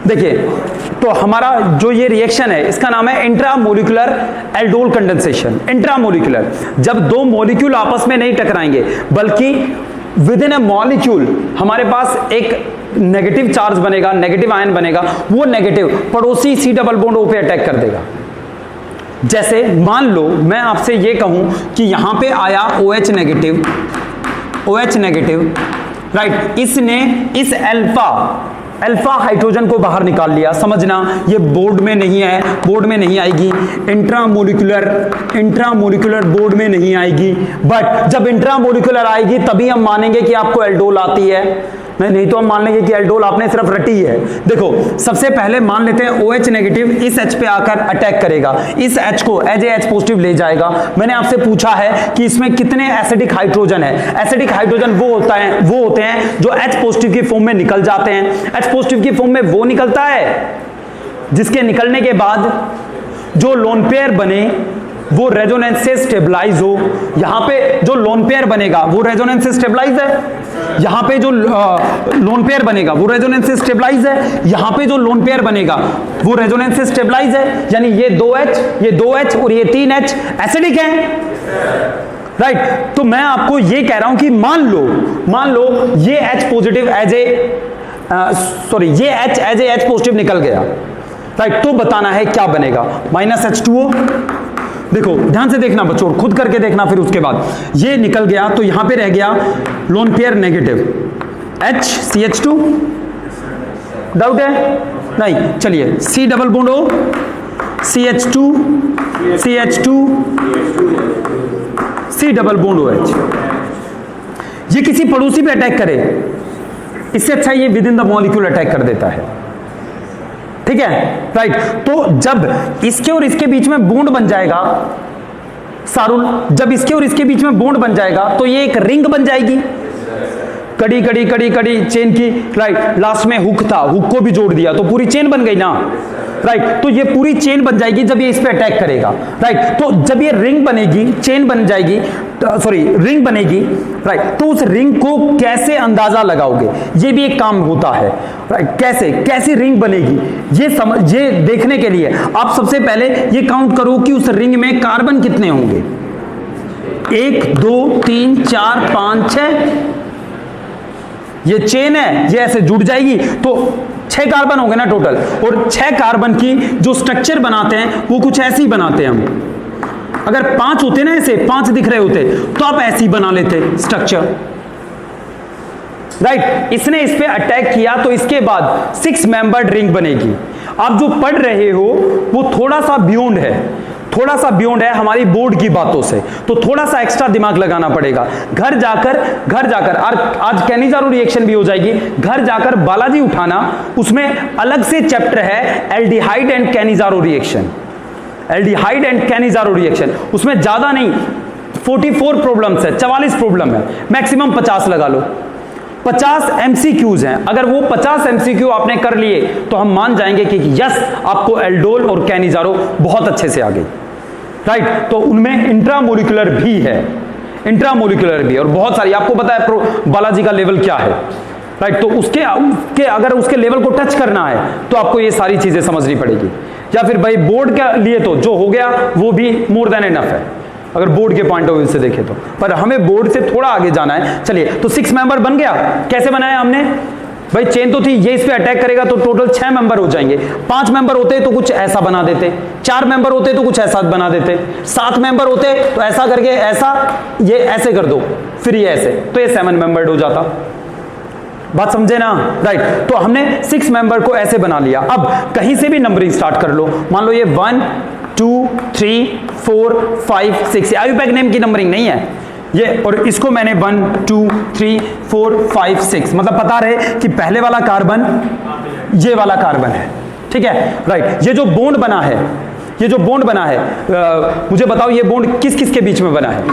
देखिए, तो हमारा जो ये रिएक्शन है इसका नाम है इंट्रामोलिकुलर एल्डोल कंडेंसेशन। इंट्रामोलिकुलर, जब दो मॉलिक्यूल आपस में नहीं टकराएंगे बल्कि विद इन ए मॉलिक्यूल हमारे पास एक नेगेटिव चार्ज बनेगा, नेगेटिव आयन बनेगा, वो नेगेटिव पड़ोसी सी डबल बॉन्ड ओ पे अटैक कर देगा। जैसे मान लो मैं आपसे ये कहूं कि यहां पे आया OH negative, OH negative, right, इसने इस अल्फा हाइड्रोजन को बाहर निकाल लिया। समझना ये बोर्ड में नहीं है, बोर्ड में नहीं आएगी, इंट्रामोलिकुलर बोर्ड में नहीं आएगी, बट जब इंट्रामोलिकुलर आएगी तभी हम मानेंगे कि आपको एल्डोल आती है, नहीं तो हम मान लेंगे कि एल्डोल आपने सिर्फ रटी है। देखो, सबसे पहले मान लेते हैं OH नेगेटिव इस H पे आकर अटैक करेगा, इस H को एज ए H पॉजिटिव ले जाएगा। मैंने आपसे पूछा है कि इसमें कितने एसिडिक हाइड्रोजन है। एसिडिक हाइड्रोजन वो होते हैं जो H पॉजिटिव की फॉर्म में निकल जाते हैं। H पॉजिटिव की फॉर्म में वो निकलता है जिसके निकलने के बाद जो लोन पेयर बने वो रेजोनेंस से स्टेबलाइज हो। यहां पे जो लोन पेयर बनेगा वो रेजोनेंस से स्टेबलाइज है, यहां पे जो लोन पेयर बनेगा वो रेजोनेंस से स्टेबलाइज है, यहां पे जो लोन पेयर बनेगा वो रेजोनेंस से स्टेबलाइज है। यानी ये 2H, ये 2H और ये 3H एसिडिक है, राइट। तो मैं आपको ये कह रहा हूं कि मान लो ये H पॉजिटिव ये H as a H positive निकल गया, राइट। तो बताना है क्या बनेगा, -H2O। देखो ध्यान से देखना बच्चों, खुद करके देखना, फिर उसके बाद ये निकल गया तो यहां पे रह गया lone pair negative HCH2। Doubt है? नहीं, चलिए C double bond O, CH2, C double bond OH। ये किसी पड़ोसी पे अटैक करे, इससे अच्छा ये with in the molecule attack कर देता है, ठीक है, राइट। तो जब इसके और इसके बीच में बॉन्ड बन जाएगा सारुल, जब इसके और इसके बीच में बॉन्ड बन जाएगा तो ये एक रिंग बन जाएगी, कड़ी कड़ी कड़ी कड़ी चेन की, राइट। लास्ट में हुक था, हुक को भी जोड़ दिया तो पूरी चेन बन गई ना, राइट। तो ये पूरी चेन बन जाएगी जब ये इस पे अटैक करेगा, राइट। तो जब ये रिंग बनेगी, चेन बन जाएगी, रिंग बनेगी, राइट। तो उस रिंग को कैसे अंदाजा लगाओगे, ये भी एक काम होता है, राइट। कैसे रिंग बनेगी ये देखने के लिए आप सबसे पहले ये काउंट करो कि उस रिंग में कार्बन कितने होंगे। 1 2 3 4 5 6, ये चेन है, ये ऐसे जुड़ जाएगी तो 6 कार्बन होंगे ना टोटल, और 6 कार्बन की जो स्ट्रक्चर बनाते हैं वो कुछ ऐसे ही बनाते हैं हम। अगर 5 होते ना, ऐसे 5 दिख रहे होते तो आप ऐसे ही बना लेते स्ट्रक्चर, राइट। इसने इस पे अटैक किया तो इसके बाद 6 मेंबर्ड रिंग बनेगी। आप जो पढ़ रहे हो वो थोड़ा सा बियॉन्ड है हमारी बोर्ड की बातों से, तो थोड़ा सा एक्स्ट्रा दिमाग लगाना पड़ेगा। घर जाकर आज कैनिजारो रिएक्शन भी हो जाएगी, घर जाकर बालाजी उठाना, उसमें अलग से चैप्टर है एल्डिहाइड एंड कैनिजारो रिएक्शन। उसमें ज्यादा नहीं 44 प्रॉब्लम्स है, 44 प्रॉब्लम है, मैक्सिमम 50 लगा लो। 50 MCQs हैं, अगर वो 50 MCQ आपने कर लिए तो हम मान जाएंगे कि यस आपको एल्डोल और कैनिजारो बहुत अच्छे से आ गई, राइट। तो उनमें इंट्रामोलिकुलर भी है, और बहुत सारी, आपको पता है बालाजी का लेवल क्या है, राइट। तो उसके अगर उसके लेवल को टच करना है तो आपको ये सारी चीजें समझनी पड़ेगी, या फिर भाई बोर्ड के लिए तो जो हो गया वो भी मोर देन इनफ है अगर बोर्ड के पॉइंट ऑफ व्यू से देखें तो, पर हमें बोर्ड से थोड़ा आगे जाना है। चलिए, तो 6 मेंबर बन गया। कैसे बनाया हमने भाई, चेन तो थी, ये इस पे अटैक करेगा तो टोटल 6 मेंबर हो जाएंगे। 5 मेंबर होते तो कुछ ऐसा बना देते, 4 मेंबर होते तो कुछ ऐसा बना देते, 7 मेंबर होते तो ऐसा करके ऐसा, ये ऐसे कर दो, फिर ये ऐसे, तो ये 7 मेंबर्ड हो जाता। बात समझे ना, राइट। तो हमने 6 मेंबर को ऐसे बना लिया। अब कहीं से भी नंबरिंग स्टार्ट कर लो, मान लो ये 1 2 3 4 5 6, आयुपैक नेम की नंबरिंग नहीं है ये, और इसको मैंने 1 2 3 4 5 6 मतलब पता रहे कि पहले वाला कार्बन ये वाला कार्बन है, ठीक है, राइट। ये जो बॉन्ड बना है, मुझे बताओ ये बॉन्ड किस किस के बीच में बना है,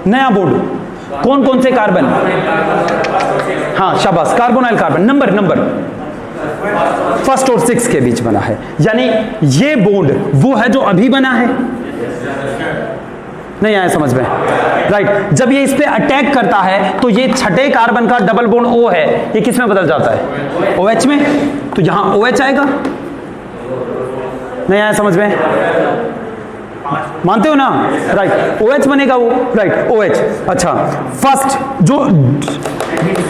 नया बॉन्ड, कौन कौन से कार्बन, हाँ शाबाश, कार्बोनाइल कार्बन, नंबर फर्स्ट और 6 के बीच बना है। यानी ये बॉन्ड वो है जो अभी बना है, नहीं आया समझ में? राइट, जब ये इस पे अटैक करता है तो ये छठे कार्बन का डबल बॉन्ड O है, ये किस में बदल जाता है? OH में। तो यहां OH आएगा, नहीं आया समझ में? मानते हो ना? राइट, OH बनेगा वो, राइट OH। अच्छा, फर्स्ट जो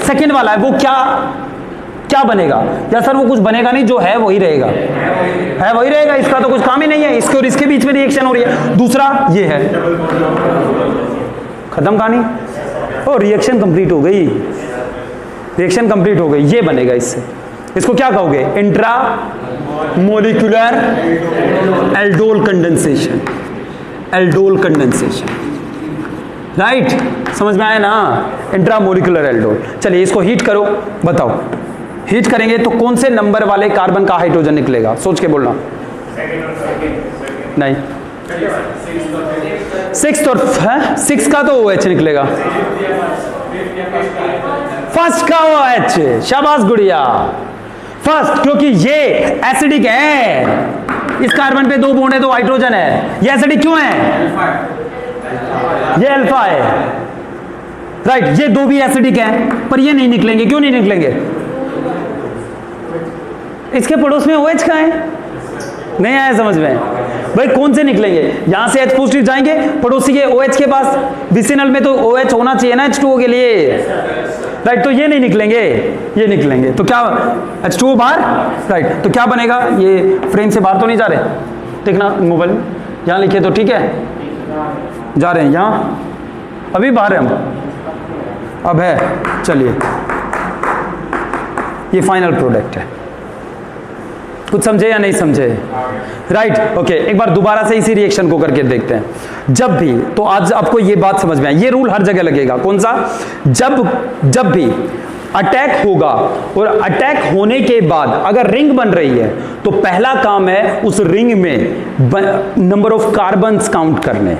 सेकंड वाला है वो क्या बनेगा? या सर वो कुछ बनेगा नहीं, जो है वही रहेगा, है वही रहेगा, इसका तो कुछ काम ही नहीं है, इसके और इसके बीच में रिएक्शन हो रही है। दूसरा ये है, खत्म कहानी, ओ रिएक्शन कंप्लीट हो गई, रिएक्शन कंप्लीट हो गई, ये बनेगा इससे। इसको क्या कहोगे? Intra molecular aldol condensation, aldol condensation, right, समझ में आया ना? Intra molecular aldol. चलिए इसको हीट करो, बताओ हीट करेंगे तो कौन से नंबर वाले कार्बन का हाइड्रोजन निकलेगा? सोच के बोलना। नहीं, 6 और 6 का तो OH निकलेगा, फर्स्ट का OH, शाबाश गुड़िया, फर्स्ट, क्योंकि ये एसिडिक है, इस कार्बन पे 2 बॉन्ड है, 2 हाइड्रोजन है, ये एसिडिक क्यों है? ये अल्फा है, राइट, ये 2 भी एसिडिक है, पर ये नहीं निकलेंगे, क्यों नहीं निकलेंगे? इसके पड़ोस में OH का है, नहीं आया समझ में? भाई कौन से निकलेंगे? यहां से H पॉजिटिव जाएंगे पड़ोसी के OH के पास, विसिनल में तो OH होना चाहिए ना H2O के लिए, राइट, तो ये नहीं निकलेंगे, ये निकलेंगे, तो क्या H2O बाहर, राइट, तो क्या बनेगा? ये फ्रेम से बाहर तो नहीं जा रहे, देखना मोबाइल में, यहां लिखे तो ठीक है, जा रहे हैं यहां, अभी बाहर है हम, अब है, चलिए ये फाइनल प्रोडक्ट है, कुछ समझे या नहीं समझे? राइट, ओके, एक बार दोबारा से इसी रिएक्शन को करके देखते हैं। जब भी, तो आज आपको ये बात समझ में आई, ये रूल हर जगह लगेगा, कौन सा? जब भी अटैक होगा और अटैक होने के बाद अगर रिंग बन रही है तो पहला काम है उस रिंग में नंबर ऑफ कार्बन्स काउंट करने।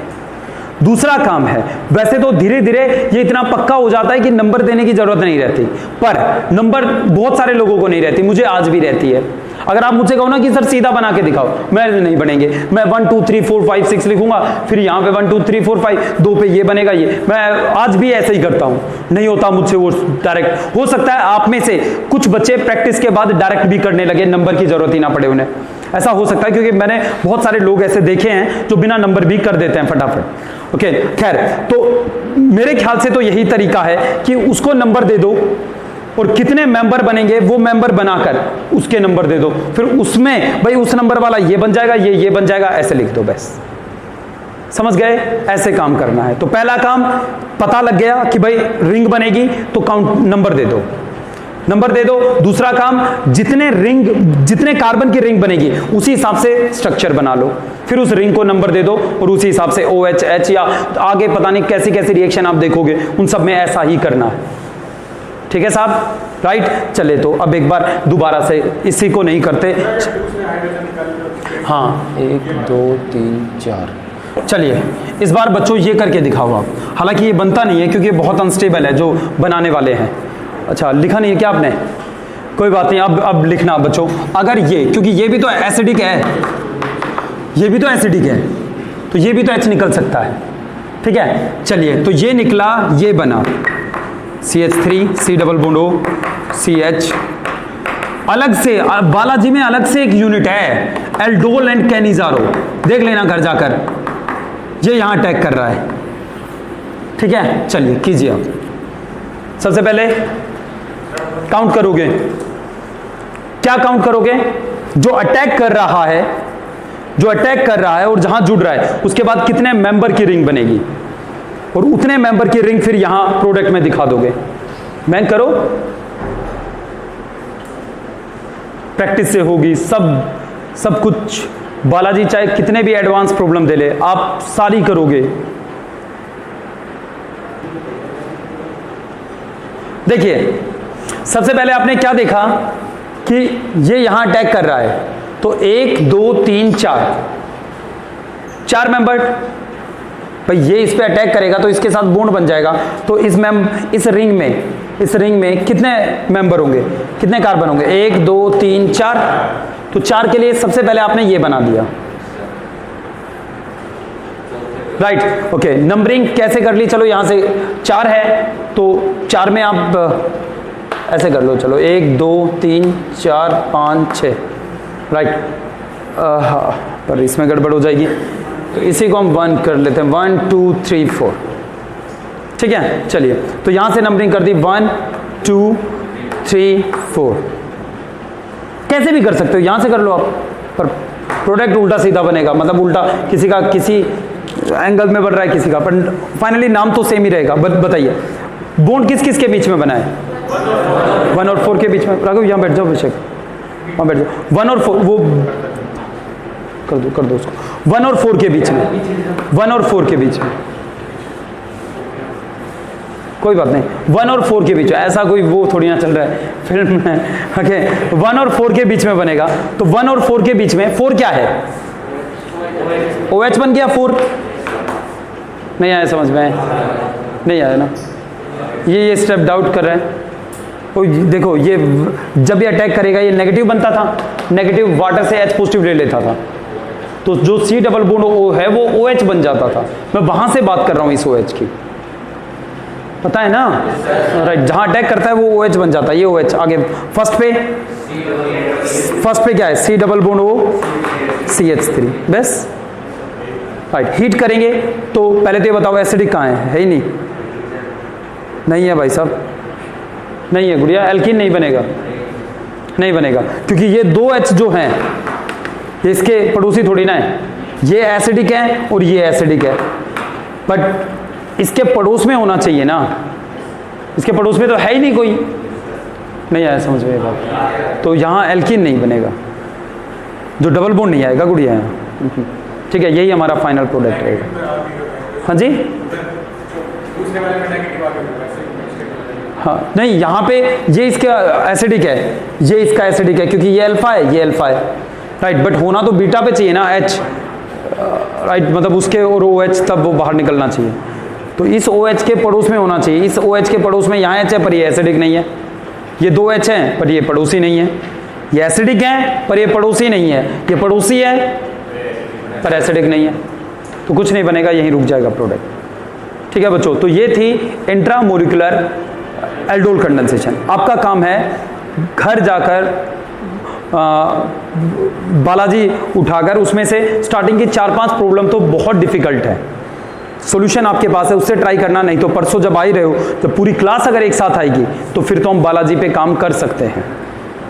दूसरा काम है, वैसे तो धीरे धीरे ये इतना पक्का हो जाता है कि नंबर देने की जरूरत नहीं रहती, पर नंबर बहुत सारे लोगों को नहीं रहती, मुझे आज भी रहती है। अगर आप मुझसे कहो ना कि सर सीधा बना के दिखाओ, मैं नहीं बनेंगे, मैं 1 2 3 4 5 6 लिखूंगा, फिर यहाँ पे 1 2 3 4 5 2 पे ये बनेगा, ये मैं आज भी ऐसे ही करता हूँ, नहीं होता मुझसे वो डायरेक्ट। हो सकता है आप में से कुछ बच्चे प्रैक्टिस के बाद डायरेक्ट भी करने लगे, नंबर की जरूरत ही ना पड़े उन्हें, ऐसा हो सकता है, क्योंकि मैंने बहुत सारे लोग ऐसे देखे हैं जो बिना नंबर भी कर देते हैं फटाफट। ओके, खैर, तो मेरे ख्याल से तो यही तरीका है कि उसको नंबर दे दो और कितने मेंबर बनेंगे वो मेंबर बनाकर उसके नंबर दे दो, फिर उसमें भाई उस नंबर वाला ये बन जाएगा, ये बन जाएगा, ऐसे लिख दो, बस समझ गए? ऐसे काम करना है। तो पहला काम पता लग गया कि भाई रिंग बनेगी तो काउंट नंबर दे दो, नंबर दे दो। दूसरा काम, जितने कार्बन की रिंग बनेगी उसी हिसाब से स्ट्रक्चर बना लो, फिर उस रिंग को नंबर दे दो और उसी हिसाब से OH H या आगे पता नहीं कैसी कैसी रिएक्शन आप देखोगे, उन सब में ऐसा ही करना है। ठीक है साहब, राइट? चले तो अब एक बार दोबारा से इसी को नहीं करते, हाँ 1 2 3 4, चलिए इस बार बच्चों ये करके दिखाओ आप। हालांकि ये बनता नहीं है क्योंकि ये बहुत अनस्टेबल है जो बनाने वाले हैं। अच्छा, लिखा नहीं है क्या आपने? कोई बात नहीं, अब लिखना बच्चों। अगर ये, क्योंकि ये भी तो एसिडिक है, ये भी तो एसिडिक है, तो ये भी तो H निकल सकता है। ठीक है, चलिए तो ये निकला, ये बना CH3 C double bond O CH। अलग से बालाजी में अलग से एक यूनिट है एल्डोल एंड कैनिजारो, देख लेना घर जाकर, ये यहां अटैक कर रहा है। ठीक है, चलिए कीजिए आप। सबसे पहले काउंट करोगे, क्या काउंट करोगे? जो अटैक कर रहा है, जो अटैक कर रहा है और जहां जुड़ रहा है, उसके बाद कितने मेंबर की रिंग बनेगी और उतने मेंबर की रिंग फिर यहां प्रोडक्ट में दिखा दोगे। मैं करो, प्रैक्टिस से होगी सब कुछ। बालाजी चाहे कितने भी एडवांस प्रॉब्लम दे ले, आप सारी करोगे। देखिए सबसे पहले आपने क्या देखा कि ये यहां अटैक कर रहा है, तो 1 2 3 4 मेंबर, भाई ये इस पे अटैक करेगा तो इसके साथ बॉन्ड बन जाएगा, तो इस रिंग में कितने मेंबर होंगे, कितने कार्बन होंगे? 1 2 3 4। तो 4 के लिए सबसे पहले आपने ये बना दिया, राइट। ओके, नंबरिंग कैसे कर ली, चलो यहाँ से 4 है तो 4 में आप ऐसे कर लो, चलो 1 2 3 4 5 6, राइट। हाँ, पर इसमें गड़बड़ हो जाएगी, तो इसी को हम 1 कर लेते हैं, 1 2 3 4, ठीक है। चलिए, तो यहाँ से नंबरिंग कर दी 1 2 3 4, कैसे भी कर सकते हो, यहाँ से कर लो आप, पर प्रोडक्ट उल्टा सीधा बनेगा, मतलब उल्टा, किसी का किसी एंगल में बढ़ रहा है, किसी का, पर फाइनली नाम तो सेम ही रहेगा। बताइए बॉन्ड किस किस के बीच में बना है? 1 और 4 के बीच में। राघव यहाँ बैठ जाओ, अभिषेक वहाँ बैठ जाओ। 1 और 4 वो कर दो उसको, 1 और 4 के बीच में, 1 और 4 के बीच में, कोई बात नहीं, 1 और 4 के बीच में, ऐसा कोई वो थोड़ी ना चल रहा है फिल्म में। ओके, 1 और 4 के बीच में बनेगा, तो 1 और 4 के बीच में 4 क्या है? OH बन गया 4। नहीं आया समझ में? नहीं आया ना, ये स्टेप डाउट कर रहे हैं। तो देखो, ये जब ये अटैक करेगा ये नेगेटिव बनता था, नेगेटिव वाटर से H पॉजिटिव ले लेता था, तो जो C डबल बॉन्ड O है वो OH बन जाता था। मैं वहां से बात कर रहा हूं इस OH की, पता है ना, राइट। जहां अटैक करता है वो OH बन जाता है, ये OH। आगे फर्स्ट पे क्या है? C double bond O CH3, बस, राइट। हीट करेंगे तो पहले तो ये बताओ एसिडिक कहाँ है ही नहीं, नहीं है भाई साहब, नहीं है गुड़िया, एल्कीन नहीं बनेगा, नहीं बनेगा, क्योंकि ये 2H जो हैं ये इसके पड़ोसी थोड़ी ना है, ये एसिडिक है और ये एसिडिक है, बट इसके पड़ोस में होना चाहिए ना, इसके पड़ोस में तो है ही नहीं कोई, नहीं आया समझ में बात, तो यहाँ एल्कीन नहीं बनेगा, जो डबल बॉन्ड नहीं आएगा गुड़िया यहाँ, ठीक है। यही हमारा फाइनल प्रोडक्ट रहेगा। हाँ जी, हाँ नहीं, यहाँ पे ये इसका एसिडिक है, ये इसका एसिडिक है, क्योंकि ये अल्फा है, ये अल्फा है, राइट। बट होना तो बीटा पे चाहिए ना, H, राइट, मतलब उसके और OH तब वो बाहर निकलना चाहिए, तो इस OH के पड़ोस में होना चाहिए, इस OH के पड़ोस में यहाँ H है पर ये एसिडिक नहीं है, ये 2H हैं पर ये पड़ोसी नहीं है, ये एसिडिक है पर ये पड़ोसी नहीं है, ये पड़ोसी है पर एसिडिक नहीं है, तो कुछ नहीं बनेगा, यहीं रुक जाएगा प्रोडक्ट, ठीक है बच्चों। तो ये थी इंट्रामोलिकुलर एल्डोल कंडेंसेशन। आपका काम है घर जाकर बालाजी उठाकर उसमें से स्टार्टिंग की 4-5 प्रॉब्लम तो बहुत डिफिकल्ट है, सॉल्यूशन आपके पास है, उससे ट्राई करना, नहीं तो परसों जब आ ही रहे हो तो पूरी क्लास अगर एक साथ आएगी तो फिर तो हम बालाजी पे काम कर सकते हैं।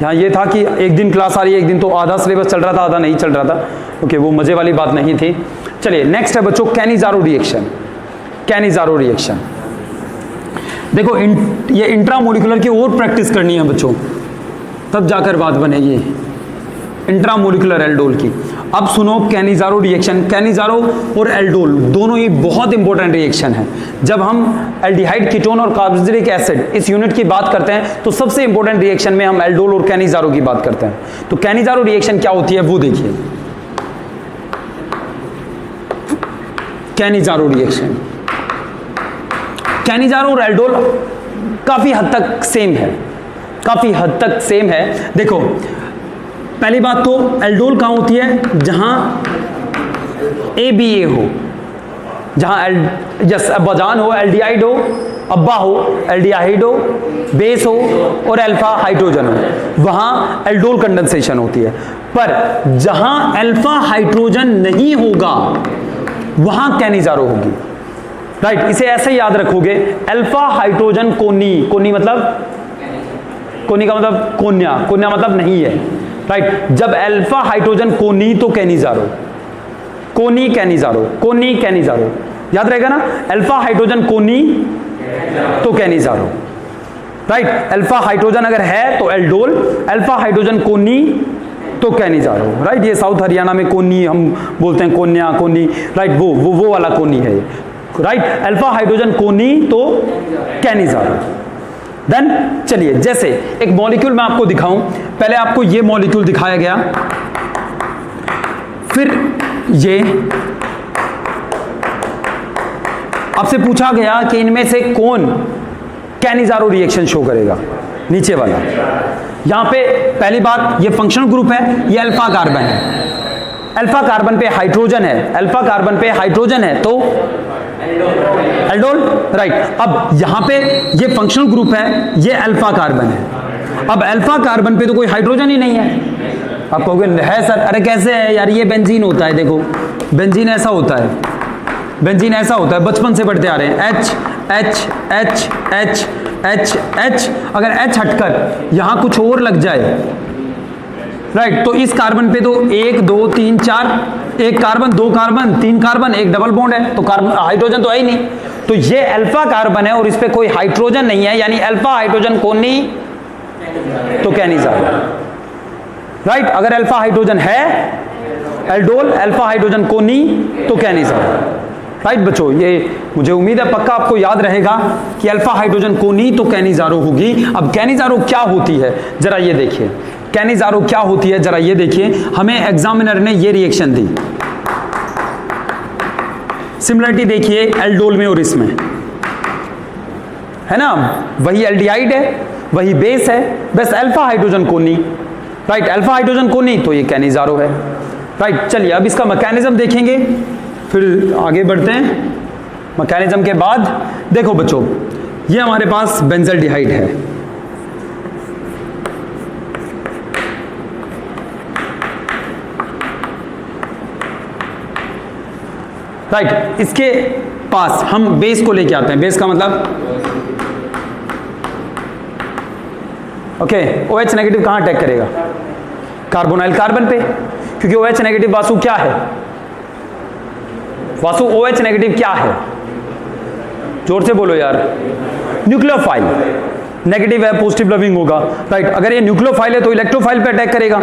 यहाँ ये था कि एक दिन क्लास आ रही है, एक दिन तो आधा सिलेबस चल रहा था, आधा नहीं चल रहा था, ओके, वो मजे वाली बात नहीं थी। चलिए नेक्स्ट है बच्चों कैनिज़ारो रिएक्शन। कैनिज़ारो रिएक्शन देखो, ये इंट्रामोलिकुलर की और प्रैक्टिस करनी है बच्चों, तब जाकर बात बनेगी इंट्रामोलिकुलर एल्डोल की। अब सुनो कैनिज़ारो रिएक्शन। कैनिज़ारो और एल्डोल दोनों ही बहुत इंपॉर्टेंट रिएक्शन है। जब हम एल्डिहाइड, कीटोन और कार्बोक्सिलिक एसिड इस यूनिट की बात करते हैं तो सबसे इंपॉर्टेंट रिएक्शन में हम एल्डोल और कैनिज़ारो की बात करते हैं। तो कैनिज़ारो रिएक्शन क्या होती है वो देखिए। कैनिज़ारो रिएक्शन, कैनिज़ारो और एल्डोल काफी हद तक सेम है, काफी हद तक सेम है। देखो पहली बात तो एल्डोल कहाँ होती है? जहां ABA हो, जहां जस बजान हो, एल्डिहाइड हो, अब्बा हो, एल्डिहाइड हो, बेस हो और अल्फा हाइड्रोजन हो, वहां एल्डोल कंडेंसेशन होती है। पर जहां अल्फा हाइड्रोजन नहीं होगा वहां कैनिज़ारो होगी, राइट। इसे ऐसे याद रखोगे, अल्फा हाइड्रोजन कोनी, कोनी मतलब, कोनी का मतलब कोन्या, कोन्या मतलब नहीं है, राइट। जब अल्फा हाइड्रोजन कोनी तो कैनिज़ारो, कोनी कैनिज़ारो, कोनी कैनिज़ारो, याद रहेगा ना, अल्फा हाइड्रोजन कोनी तो कैनिज़ारो, राइट। अल्फा हाइड्रोजन अगर है तो एल्डोल, अल्फा हाइड्रोजन कोनी तो कैनिज़ारो, राइट। ये साउथ हरियाणा में कोनी हम बोलते हैं, कोन्या, कोनी, राइट, वो वाला कोनी है, राइट। अल्फा हाइड्रोजन कोनी तो कैनिज़ारो। देन चलिए, जैसे एक मॉलिक्यूल मैं आपको दिखाऊं, पहले आपको ये मॉलिक्यूल दिखाया गया, फिर ये आपसे पूछा गया कि इनमें से कौन कैनिज़ारो रिएक्शन शो करेगा, नीचे वाला। यहां पे पहली बात, ये फंक्शनल ग्रुप है, ये अल्फा कार्बन है, अल्फा कार्बन पे हाइड्रोजन है, अल्फा कार्बन पे हाइड्रोजन है तो एल्डोल, राइट। अब यहां पे ये फंक्शनल ग्रुप है, ये अल्फा कार्बन है। अब अल्फा कार्बन पे तो कोई हाइड्रोजन ही नहीं है। आप कहोगे है सर, अरे कैसे है यार, ये बेंजीन होता है, देखो बेंजीन ऐसा होता है, बेंजीन ऐसा होता है, बचपन से पढ़ते आ रहे हैं। H H H H H H, अगर एच हटकर यहां कुछ और लग जाए, राइट, तो इस कार्बन पे तो 1 2 3 4, एक कार्बन, 2 कार्बन, 3 कार्बन, एक डबल बॉन्ड है, तो कार्बन हाइड्रोजन तो है ही नहीं। तो ये अल्फा कार्बन है और इस पे कोई हाइड्रोजन नहीं है, यानी अल्फा हाइड्रोजन कौन नहीं, तो कैनिज़ारो, राइट। अगर अल्फा हाइड्रोजन है एल्डोल, अल्फा हाइड्रोजन कौन नहीं, तो कैनिज़ारो, राइट बच्चों। ये मुझे उम्मीद है पक्का आपको याद रहेगा कि अल्फा हाइड्रोजन कोनी तो कैनिज़ारो होगी। अब कैनिज़ारो क्या होती है जरा ये देखिए, कैनिज़ारो क्या होती है जरा ये देखिए। हमें एग्जामिनर ने ये रिएक्शन दी, सिमिलरिटी देखिए एल्डोल में और इसमें, है ना, वही एल्डिहाइड है, वही बेस है, बस अल्फा हाइड्रोजन कोनी, राइट, अल्फा हाइड्रोजन कोनी, तो ये कैनिज़ारो है, राइट। चलिए अब इसका मैकेनिज्म देखेंगे, फिर आगे बढ़ते हैं। मैकेनिज्म के बाद देखो बच्चों, ये हमारे पास बेंजल्डिहाइड है, राइट। इसके पास हम बेस को लेके आते हैं, बेस का मतलब ओके, OH नेगेटिव कहां अटैक करेगा, कार्बोनाइल कार्बन पे, क्योंकि OH नेगेटिव वासु क्या है, वासु OH नेगेटिव क्या है, जोर से बोलो यार, न्यूक्लियोफाइल, नेगेटिव है, पॉजिटिव लविंग होगा, राइट। अगर ये न्यूक्लियोफाइल है तो इलेक्ट्रोफाइल पे अटैक करेगा,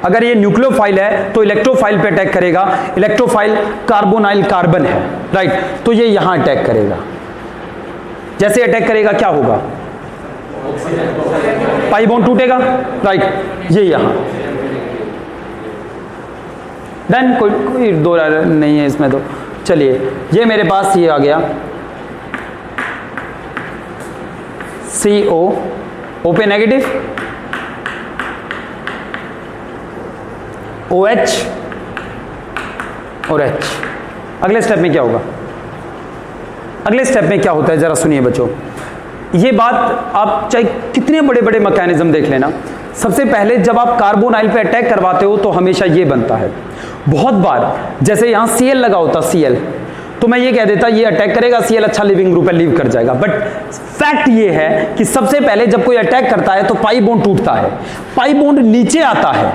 अगर ये न्यूक्लियोफाइल है तो इलेक्ट्रोफाइल पे अटैक करेगा, इलेक्ट्रोफाइल कार्बोनाइल कार्बन है, राइट, तो ये यहां अटैक करेगा। जैसे अटैक करेगा क्या होगा, पाई बॉन्ड टूटेगा, राइट, ये यहां डन, कोई दो नहीं है इसमें। तो चलिए ये मेरे पास ये आ गया CO, O पे नेगेटिव, OH और H। अगले स्टेप में क्या होगा, अगले स्टेप में क्या होता है जरा सुनिए बच्चों। ये बात आप चाहे कितने बड़े बड़े मैकेनिज्म देख लेना, सबसे पहले जब आप कार्बोनाइल पे अटैक करवाते हो तो हमेशा ये बनता है। बहुत बार जैसे यहां Cl लगा होता, Cl, तो मैं ये कह देता ये अटैक करेगा, Cl अच्छा लिविंग ग्रुप है, लीव कर जाएगा। बट फैक्ट ये है कि सबसे पहले जब कोई अटैक करता है तो पाई बॉन्ड टूटता है, पाई बॉन्ड नीचे आता है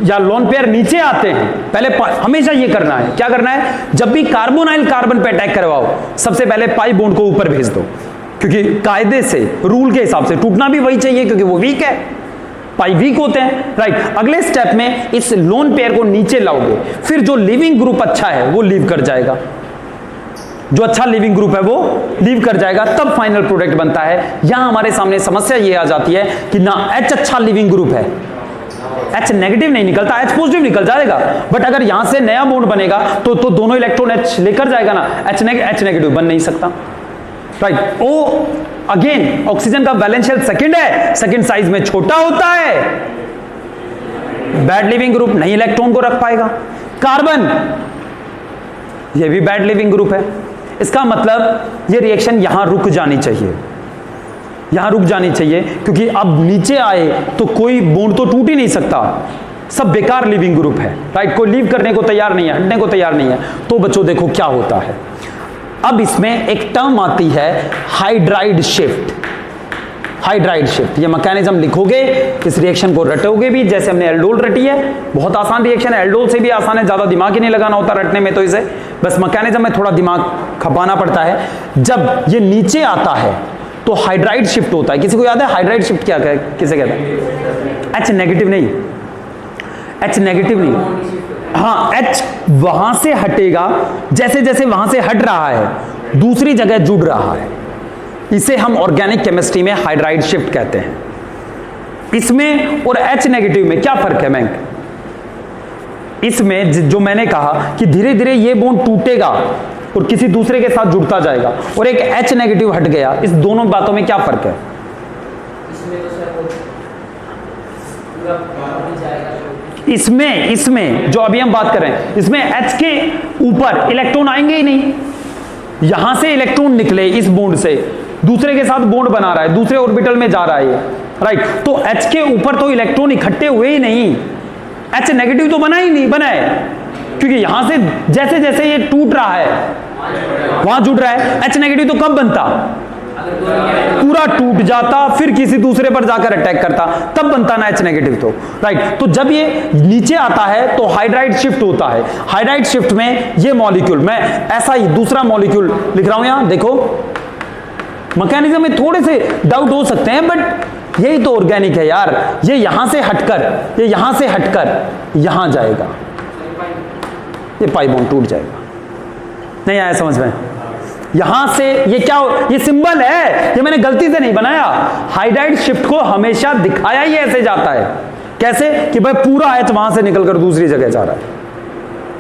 या लोन पेयर नीचे आते हैं, पहले हमेशा ये करना है। क्या करना है, जब भी कार्बोनाइल कार्बन पे अटैक करवाओ सबसे पहले पाई बॉन्ड को ऊपर भेज दो, क्योंकि कायदे से, रूल के हिसाब से टूटना भी वही चाहिए क्योंकि वो वीक है, पाई वीक होते हैं, राइट। अगले स्टेप में इस लोन पेयर को नीचे लाओगे, फिर जो लिविंग ग्रुप अच्छा है वो लीव कर जाएगा, जो अच्छा लिविंग ग्रुप है वो लीव कर जाएगा, तब फाइनल प्रोडक्ट बनता है। यहां हमारे सामने समस्या ये आ जाती है कि ना H अच्छा लिविंग ग्रुप है, H नेगेटिव नहीं निकलता, H पॉजिटिव निकल जाएगा, बट अगर यहां से नया बॉन्ड बनेगा तो दोनों इलेक्ट्रॉन H लेकर जाएगा ना, H नेगेटिव बन नहीं सकता, राइट। O अगेन ऑक्सीजन का वैलेंस शेल सेकंड है, सेकंड साइज में छोटा होता है, बैड लिविंग ग्रुप, नहीं इलेक्ट्रॉन को रख पाएगा। कार्बन, ये भी बैड लिविंग ग्रुप है, इसका मतलब ये रिएक्शन यहां रुक जानी चाहिए, यहां रुक जानी चाहिए, क्योंकि अब नीचे आए तो कोई बॉन्ड तो टूट ही नहीं सकता, सब बेकार लिविंग ग्रुप है, राइट, कोई लीव करने को तैयार नहीं है, हटने को तैयार नहीं है। तो बच्चों देखो क्या होता है, अब इसमें एक टर्म आती है हाइड्राइड शिफ्ट, हाइड्राइड शिफ्ट। ये मैकेनिज्म लिखोगे, इस रिएक्शन को रटोगे भी जैसे हमने एल्डोल रटी है, बहुत आसान रिएक्शन है, एल्डोल से भी आसान है, ज्यादा दिमाग ही नहीं लगाना होता रटने में, तो इसे बस मैकेनिज्म में थोड़ा दिमाग खपाना पड़ता है। जब ये नीचे आता है तो हाइड्राइड शिफ्ट होता है। किसी को याद है हाइड्राइड शिफ्ट क्या किसे कहते हैं, H नेगेटिव नहीं, H नेगेटिव नहीं, हाँ H वहां से हटेगा, जैसे जैसे वहां से हट रहा है दूसरी जगह जुड़ रहा है, इसे हम ऑर्गेनिक केमिस्ट्री में हाइड्राइड शिफ्ट कहते हैं। इसमें और H नेगेटिव में क्या फर्क है मैंक, इसमें जो मैंने कहा कि धीरे धीरे ये बॉन्ड टूटेगा और किसी दूसरे के साथ जुड़ता जाएगा, और एक H नेगेटिव हट गया, इस दोनों बातों में क्या फर्क है, इसमें जो अभी हम बात कर रहे हैं, इसमें H के ऊपर इलेक्ट्रॉन आएंगे ही नहीं। यहां से इलेक्ट्रॉन निकले इस बॉन्ड से, दूसरे के साथ बॉन्ड बना रहा है, दूसरे ऑर्बिटल में जा रहा है ये, राइट। तो H के ऊपर तो इलेक्ट्रॉन इकट्ठे हुए ही नहीं, H नेगेटिव तो बना ही नहीं, बना है, क्योंकि यहां से जैसे जैसे ये टूट रहा है वहां जुड़ रहा है। H नेगेटिव तो कब बनता, पूरा टूट जाता, फिर किसी दूसरे पर जाकर अटैक करता, तब बनता ना H नेगेटिव तो, राइट। तो जब ये नीचे आता है तो हाइड्राइड शिफ्ट होता है। हाइड्राइड शिफ्ट में ये मॉलिक्यूल, मैं ऐसा ही दूसरा मॉलिक्यूल लिख रहा हूं यहां, देखो मैकेनिज्म में थोड़े से डाउट हो सकते हैं, बट यही तो ऑर्गेनिक है यार। ये यहां से हटकर, ये यहां से हटकर यहां जाएगा, ये पाई बॉन्ड टूट जाएगा। नहीं आया समझ में? यहां से ये क्या, ये सिंबल है, ये मैंने गलती से नहीं बनाया। हाइड्राइड शिफ्ट को हमेशा दिखाया ही ऐसे जाता है, कैसे कि भाई पूरा H वहां से निकलकर दूसरी जगह जा रहा है।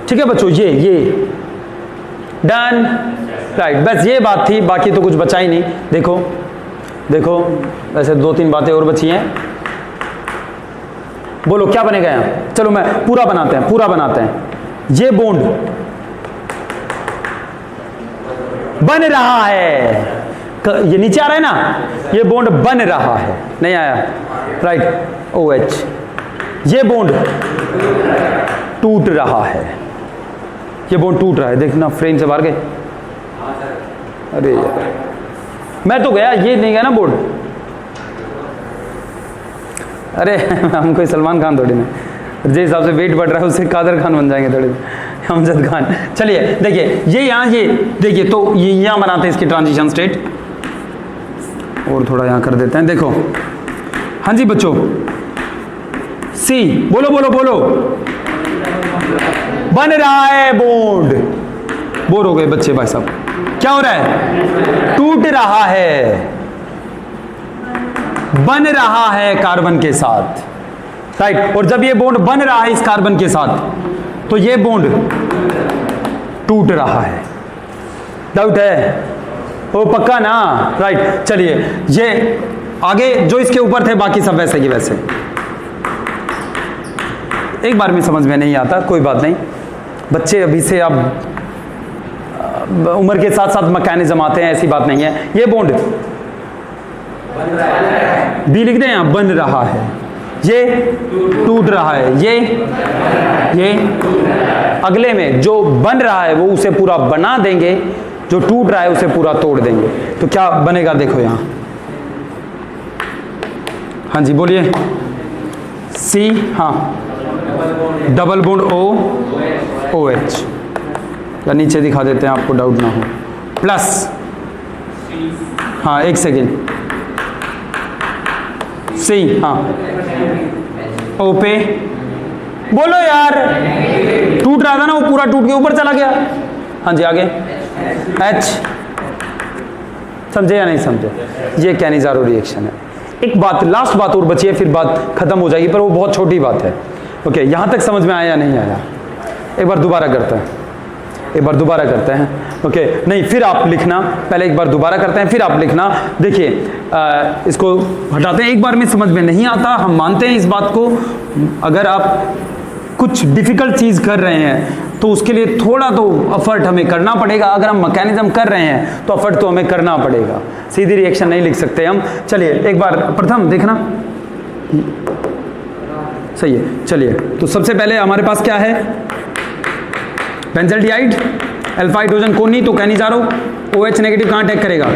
ठीक है बच्चों, ये डन, राइट। बस ये बात थी, बाकी तो कुछ बचा ही नहीं। देखो वैसे 2-3 बातें और बची हैं। बोलो क्या बनेगा यहां? चलो मैं पूरा बनाते हैं। ये बॉन्ड बन रहा है, ये नीचे आ रहा है ना, ये बॉन्ड बन रहा है, नहीं आया, राइट। OH, ये बॉन्ड टूट रहा है, ये बॉन्ड टूट रहा है, देखना फ्रेम से बाहर गए। अरे यार मैं तो गया, ये नहीं गया ना बोर्ड। अरे हम कोई सलमान खान थोड़ी ना, जिस हिसाब से वेट बढ़ रहा है उससे कादर खान बन जाएंगे थोड़ी, अमजद खान। चलिए देखिए, ये यहाँ ये देखिए, तो ये यहाँ बनाते हैं इसकी ट्रांजिशन स्टेट, और थोड़ा यहाँ कर देते हैं। देखो हाँ जी बच्चों, सी बोलो बन रहा है बॉन्ड, बोर हो गए बच्चे भाई साहब, क्या हो रहा है? टूट रहा है, बन रहा है कार्बन के साथ, राइट। और जब ये बॉन्ड बन रहा है इस कार्बन के साथ, तो ये बॉन्ड टूट रहा है। डाउट है? वो पक्का ना, राइट। चलिए ये आगे जो इसके ऊपर थे बाकी सब वैसे की वैसे। एक बार में समझ में नहीं आता, कोई बात नहीं बच्चे, अभी से अब उम्र के साथ साथ मैकेनिज्म आते हैं, ऐसी बात नहीं है। ये बॉन्ड बी लिख दें यहाँ, बन रहा है, ये टूट रहा है, ये अगले में जो बन रहा है वो उसे पूरा बना देंगे, जो टूट रहा है उसे पूरा तोड़ देंगे। तो क्या बनेगा देखो यहाँ, हाँ जी बोलिए। सी, हाँ डबल बॉन्ड OH, या नीचे दिखा देते हैं आपको डाउट ना हो, प्लस, हाँ एक सेकेंड, सी, हाँ O पे, बोलो यार, टूट रहा था ना वो पूरा टूट के ऊपर चला गया। हाँ जी आगे H, समझे या नहीं समझे? ये कैनिज़ारो रिएक्शन है। एक बात, लास्ट बात और बची है, फिर बात खत्म हो जाएगी, पर वो बहुत छोटी बात है। ओके, यहां तक समझ में आया या नहीं आया? एक बार दोबारा करते हैं, ओके। नहीं फिर आप लिखना, पहले एक बार दोबारा करते हैं फिर आप लिखना। देखिए इसको हटाते हैं, एक बार में समझ में नहीं आता, हम मानते हैं इस बात को। अगर आप कुछ डिफिकल्ट चीज़ कर रहे हैं तो उसके लिए थोड़ा तो एफर्ट हमें करना पड़ेगा। अगर हम मैकेनिज्म कर रहे हैं तो एफर्ट तो हमें करना पड़ेगा, सीधी रिएक्शन नहीं लिख सकते हम। चलिए एक बार प्रथम देखना, सही है। चलिए तो सबसे पहले हमारे पास क्या है, बेंजल्डिहाइड, अल्फा हाइड्रोजन कोण नहीं, तो कैनिज़ारो। OH नेगेटिव कहाँ अटैक करेगा?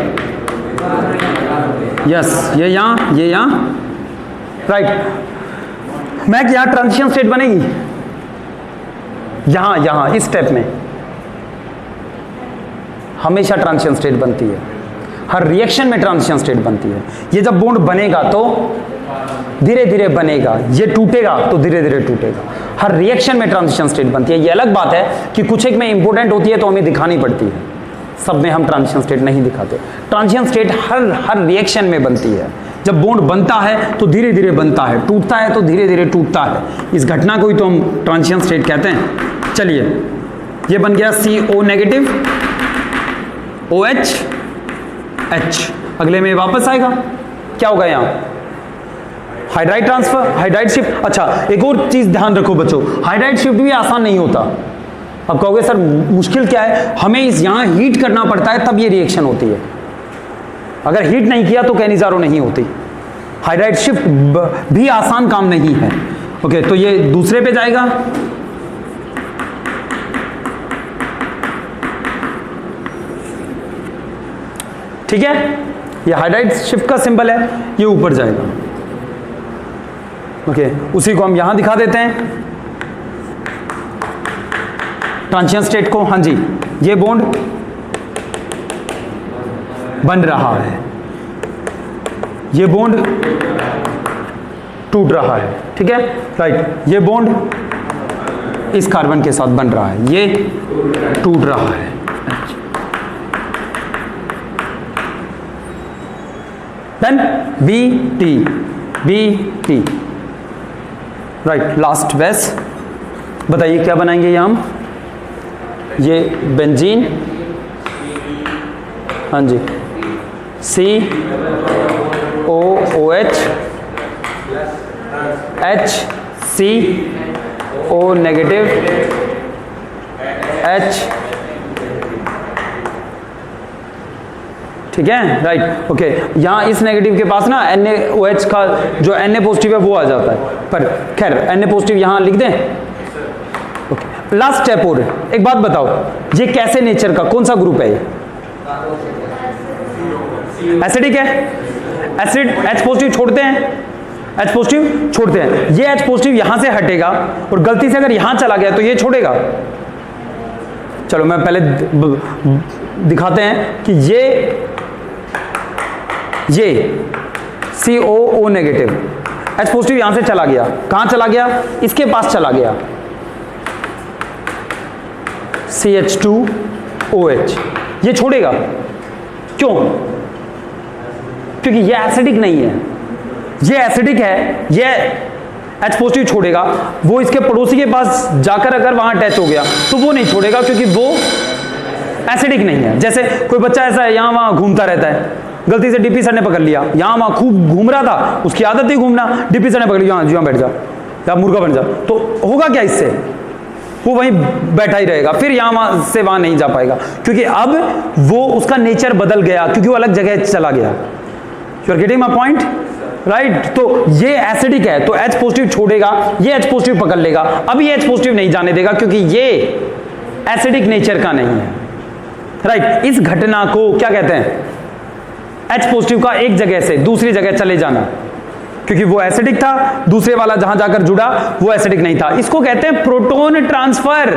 यस, ये यहाँ, राइट। मैक यहाँ ट्रांजिशन स्टेट बनेगी, यहाँ इस स्टेप में हमेशा ट्रांजिशन स्टेट बनती है, हर रिएक्शन में ट्रांजिशन स्टेट बनती है। ये जब बॉन्ड बनेगा तो धीरे धीरे बनेगा, ये टूटेगा तो धीरे धीरे टूटेगा, हर रिएक्शन में ट्रांजिशन स्टेट बनती है। ये अलग बात है कि कुछ एक में इंपॉर्टेंट होती है तो हमें दिखानी पड़ती है, सब में हम ट्रांजिशन स्टेट नहीं दिखाते। ट्रांजिशन स्टेट हर रिएक्शन में बनती है। जब बॉन्ड बनता है तो धीरे धीरे बनता है, टूटता है तो धीरे धीरे टूटता है। इस घटना को ही तो हम ट्रांजिशन स्टेट कहते हैं। चलिए ये बन गया CO नेगेटिव, OH H, अगले में वापस आएगा, क्या होगा यहाँ? Hydride transfer, hydride shift. अच्छा एक और चीज ध्यान रखो बच्चों, हाइड्राइड शिफ्ट भी आसान नहीं होता। अब कहोगे सर मुश्किल क्या है, हमें इस यहां हीट करना पड़ता है तब ये रिएक्शन होती है, अगर हीट नहीं किया तो कैनिजारो नहीं होती। हाइड्राइड शिफ्ट भी आसान काम नहीं है। ओके तो ये दूसरे पे जाएगा, ठीक है, ये हाइड्राइड शिफ्ट का सिंबल है, ये ऊपर जाएगा। ओके उसी को हम यहां दिखा देते हैं ट्रांजिशन स्टेट को। हाँ जी, ये बॉन्ड बन रहा है, ये बॉन्ड टूट रहा है, ठीक है, राइट। ये बॉन्ड इस कार्बन के साथ बन रहा है, ये टूट रहा है। Then B T, right, last base. बताइए क्या बनाएंगे ये हम, ये बेंजीन, हाँ जी, COOH HCO नेगेटिव H, ठीक है, राइट। ओके यहाँ इस नेगेटिव के पास ना NaOH का जो Na पॉजिटिव है वो आ जाता है, पर खैर Na पॉजिटिव यहाँ लिख दें। ओके लास्ट स्टेप और एक बात बताओ, ये कैसे नेचर का कौन सा ग्रुप है, ये एसिडिक है, एसिड H पॉजिटिव छोड़ते हैं, H पॉजिटिव छोड़ते हैं, ये H पॉजिटिव यहां से हटेगा और गलती से अगर यहां चला गया तो ये छोड़ेगा। चलो मैं पहले दिखाते हैं कि ये COO नेगेटिव H पॉजिटिव यहां से चला गया, कहां चला गया, इसके पास चला गया, CH2OH, ये छोड़ेगा, क्यों, क्योंकि ये एसिडिक नहीं है, ये एसिडिक है, ये H पॉजिटिव छोड़ेगा, वो इसके पड़ोसी के पास जाकर अगर वहां अटैच हो गया तो वो नहीं छोड़ेगा क्योंकि वो एसिडिक नहीं है। जैसे कोई बच्चा ऐसा है यहां वहां घूमता रहता है, गलती से डीपी सर ने पकड़ लिया, यहां वहां खूब घूम रहा था, उसकी आदत थी घूमना, डीपी सर ने पकड़ लिया, यहां बैठ जा या मुर्गा बन जा, तो होगा क्या इससे, वो वहीं बैठा ही रहेगा, फिर यहां वहां से वहां नहीं जा पाएगा क्योंकि अब वो उसका नेचर बदल गया, क्योंकि वो अलग जगह चला गया। You are getting my point, right. तो ये एसिडिक है तो H पॉजिटिव छोड़ेगा, ये H पॉजिटिव पकड़ लेगा, अब ये H पॉजिटिव नहीं जाने देगा क्योंकि ये एसिडिक नेचर का नहीं है, राइट। इस घटना को क्या कहते हैं, H पॉजिटिव का एक जगह से दूसरी जगह चले जाना, क्योंकि वो एसिडिक था, दूसरे वाला जहां जाकर जुड़ा वो एसिडिक नहीं था, इसको कहते हैं प्रोटोन ट्रांसफर।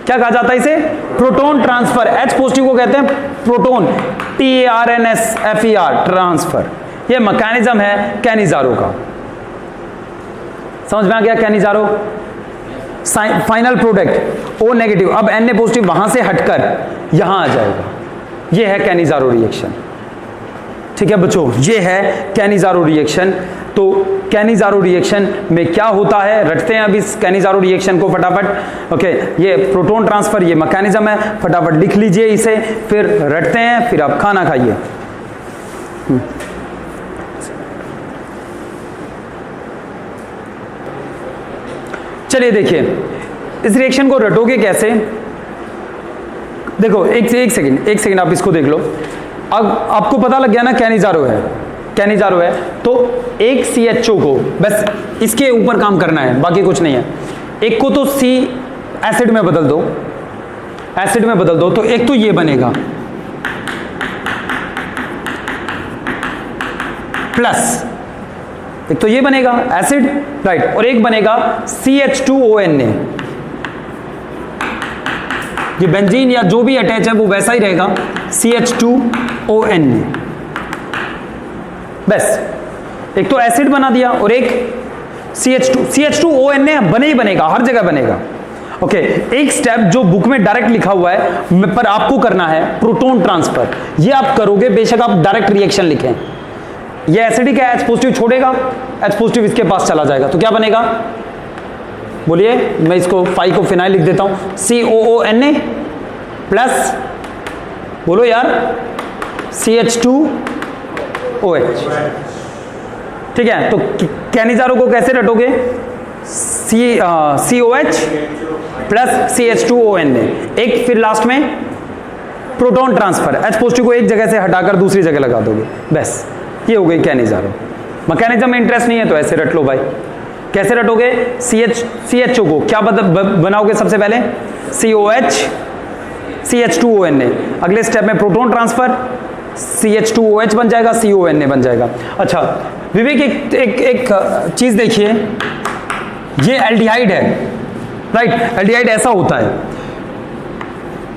क्या कहा जाता है इसे, प्रोटोन ट्रांसफर। H पॉजिटिव को कहते हैं प्रोटोन, TARNSFER ट्रांसफर। ये मैकेनिज्म है कैनिजारो का, समझ में आ गया, Cannizzaro final product O negative, अब Na पॉजिटिव वहां से हटकर यहां आ जाएगा, ये है कैनिजारो रिएक्शन, ठीक है बच्चों, ये है कैनिजारो रिएक्शन। तो कैनिजारो रिएक्शन में क्या होता है, रटते हैं अब इस कैनिजारो रिएक्शन को फटाफट। ओके ये प्रोटोन ट्रांसफर, ये मैकेनिज्म है, फटाफट लिख लीजिए इसे, फिर रटते हैं, फिर आप खाना खाइए। चलिए देखिए इस रिएक्शन को रटोगे कैसे, देखो एक सेकंड आप इसको देख लो। अब आपको पता लग गया ना कैनिजारो है, तो एक CHO को बस इसके ऊपर काम करना है, बाकी कुछ नहीं है। एक को तो C एसिड में बदल दो, तो एक तो ये बनेगा प्लस, एक तो ये बनेगा एसिड, राइट, और एक बनेगा CH2ONA। ये बेंजीन या जो भी अटैच है वो वैसा ही रहेगा, CH2ONA, बस एक तो एसिड बना दिया और एक CH2ONA बने ही बनेगा, हर जगह बनेगा। ओके एक स्टेप जो बुक में डायरेक्ट लिखा हुआ है पर आपको करना है प्रोटोन ट्रांसफर, ये आप करोगे, बेशक आप डायरेक्ट रिएक्शन लिखें, ये एसिडिक है, H पॉजिटिव छोड़ेगा, H पॉजिटिव इसके पास चला जाएगा, तो क्या बनेगा, बोलिए, मैं इसको 5 को फिनाइल लिख देता हूं, COONA प्लस, बोलो यार, CH2OH, ठीक है, तो कैनिजारो को कैसे रटोगे? COH प्लस CH2ON एक, फिर लास्ट में प्रोटॉन ट्रांसफर, H पॉजिटिव को एक जगह से हटाकर दूसरी जगह लगा दोगे, बस ये हो गई कैनिजारो। मैकेनिज्म में इंटरेस्ट नहीं है तो ऐसे रट लो भाई। कैसे रटोगे? CHO को क्या बनाओगे सबसे पहले? COH CH2ON, अगले स्टेप में प्रोटॉन ट्रांसफर, CH2OH बन जाएगा, CON बन जाएगा। अच्छा विवेक, एक चीज देखिए, ये एल्डिहाइड है, राइट? एल्डिहाइड ऐसा होता है,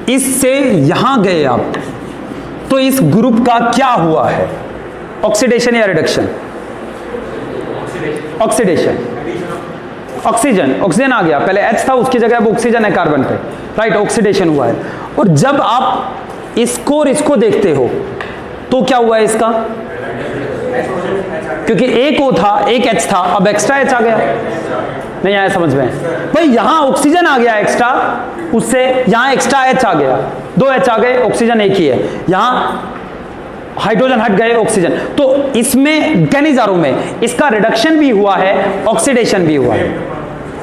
इससे यहां गए आप, तो इस ग्रुप का क्या हुआ है? ऑक्सीडेशन या रिडक्शन? ऑक्सीडेशन। ऑक्सीजन आ गया, पहले H था उसकी जगह अब ऑक्सीजन है कार्बन पे, राइट? ऑक्सीडेशन हुआ है। और जब आप इसको और इसको देखते हो तो क्या हुआ है इसका? क्योंकि एक O था, एक H था, अब एक्स्ट्रा H आ गया। नहीं आया समझ में भाई? यहां ऑक्सीजन आ गया एक्स्ट्रा, उससे यहां एक्स्ट्रा H आ गया, 2 H आ गए, ऑक्सीजन एक ही है, यहां हाइड्रोजन हट गए, ऑक्सीजन। तो इसमें कैनिजारो में इसका रिडक्शन भी हुआ है, ऑक्सीडेशन भी हुआ है,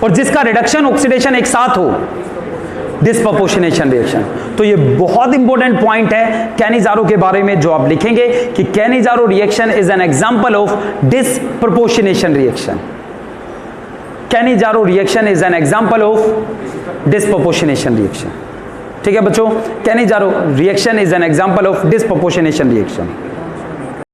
और जिसका रिडक्शन ऑक्सीडेशन एक साथ हो, डिस्प्रपोर्शनेशन रिएक्शन। तो ये बहुत इंपॉर्टेंट पॉइंट है कैनिजारो के बारे में जो आप लिखेंगे कि Cannizzaro reaction is an example of disproportionation reaction. Cannizzaro reaction is an example of disproportionation reaction. ठीक है बच्चों, Cannizzaro reaction is an example of disproportionation reaction.